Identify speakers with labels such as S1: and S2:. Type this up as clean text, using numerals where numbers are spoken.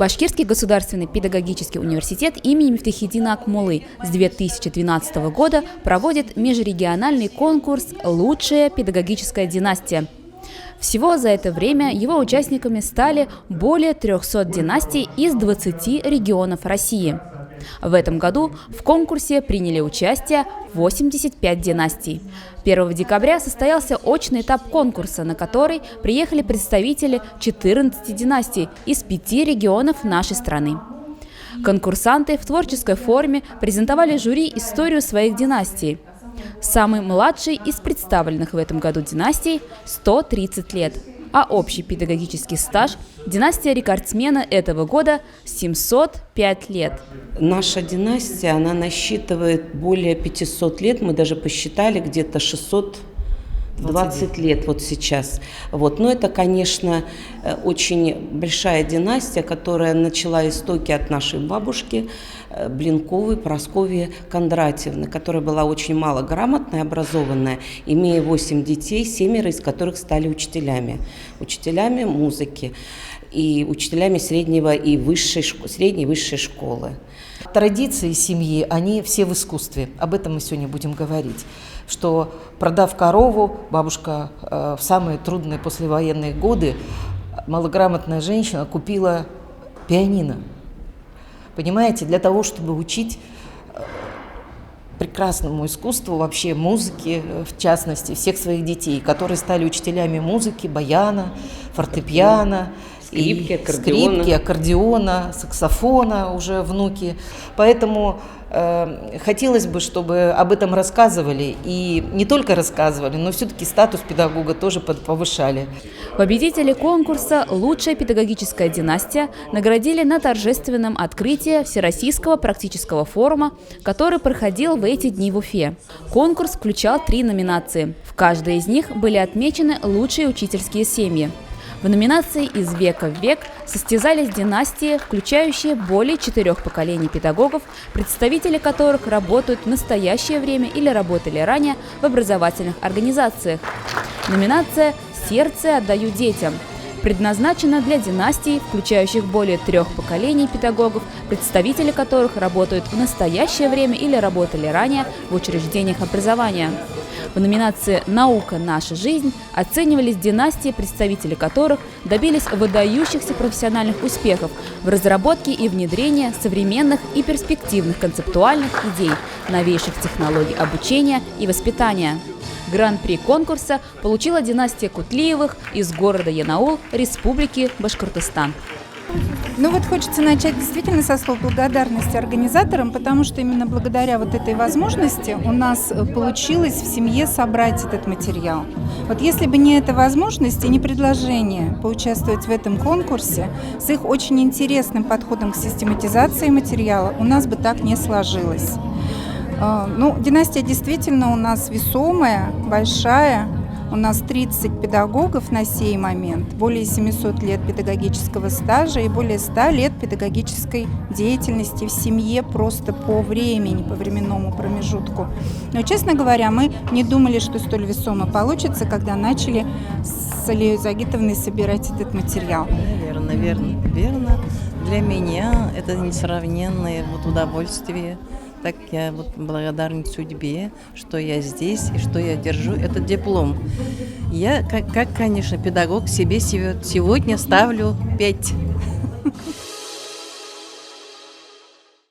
S1: Башкирский государственный педагогический университет имени Мифтахиддина Акмолы с 2012 года проводит межрегиональный конкурс «Лучшая педагогическая династия». Всего за это время его участниками стали более 300 династий из 20 регионов России. В этом году в конкурсе приняли участие 85 династий. 1 декабря состоялся очный этап конкурса, на который приехали представители 14 династий из 5 регионов нашей страны. Конкурсанты в творческой форме презентовали жюри историю своих династий. Самый младший из представленных в этом году династий – 130 лет, а общий педагогический стаж династия рекордсмена этого года – 705 лет.
S2: Наша династия, она насчитывает более 500 лет, мы даже посчитали где-то 620 лет вот сейчас. Но это, конечно, очень большая династия, которая начала истоки от нашей бабушки Блинковой Прасковьи Кондратьевны, которая была очень малограмотная, образованная, имея 8 детей, 7 из которых стали учителями музыки и учителями средней и высшей школы.
S3: Традиции семьи, они все в искусстве. Об этом мы сегодня будем говорить. Что, продав корову, бабушка в самые трудные послевоенные годы, малограмотная женщина купила пианино. Понимаете, для того, чтобы учить прекрасному искусству, вообще музыке, в частности, всех своих детей, которые стали учителями музыки, баяна, фортепиано, скрипки, аккордеона, саксофона уже внуки. Поэтому хотелось бы, чтобы об этом рассказывали. И не только рассказывали, но все-таки статус педагога тоже повышали.
S1: Победители конкурса «Лучшая педагогическая династия» наградили на торжественном открытии Всероссийского практического форума, который проходил в эти дни в Уфе. Конкурс включал 3 номинации. В каждой из них были отмечены лучшие учительские семьи. В номинации «Из века в век» состязались династии, включающие более 4 поколений педагогов, представители которых работают в настоящее время или работали ранее в образовательных организациях. Номинация «Сердце отдаю детям» предназначена для династий, включающих более 3 поколений педагогов, представители которых работают в настоящее время или работали ранее в учреждениях образования. В номинации «Наука. Наша жизнь» оценивались династии, представители которых добились выдающихся профессиональных успехов в разработке и внедрении современных и перспективных концептуальных идей, новейших технологий обучения и воспитания. Гран-при конкурса получила династия Кутлиевых из города Янаул, Республики Башкортостан.
S4: Хочется начать действительно со слов благодарности организаторам, потому что именно благодаря этой возможности у нас получилось в семье собрать этот материал. Если бы не эта возможность и не предложение поучаствовать в этом конкурсе, с их очень интересным подходом к систематизации материала у нас бы так не сложилось. Династия действительно у нас весомая, большая. У нас 30 педагогов на сей момент, более 700 лет педагогического стажа и более 100 лет педагогической деятельности в семье просто по времени, по временному промежутку. Но, честно говоря, мы не думали, что столь весомо получится, когда начали с Алией Загитовной собирать этот материал.
S5: Верно. Для меня это несравненное удовольствие. Так я благодарна судьбе, что я здесь и что я держу этот диплом. Я, конечно, педагог, себе сегодня ставлю 5.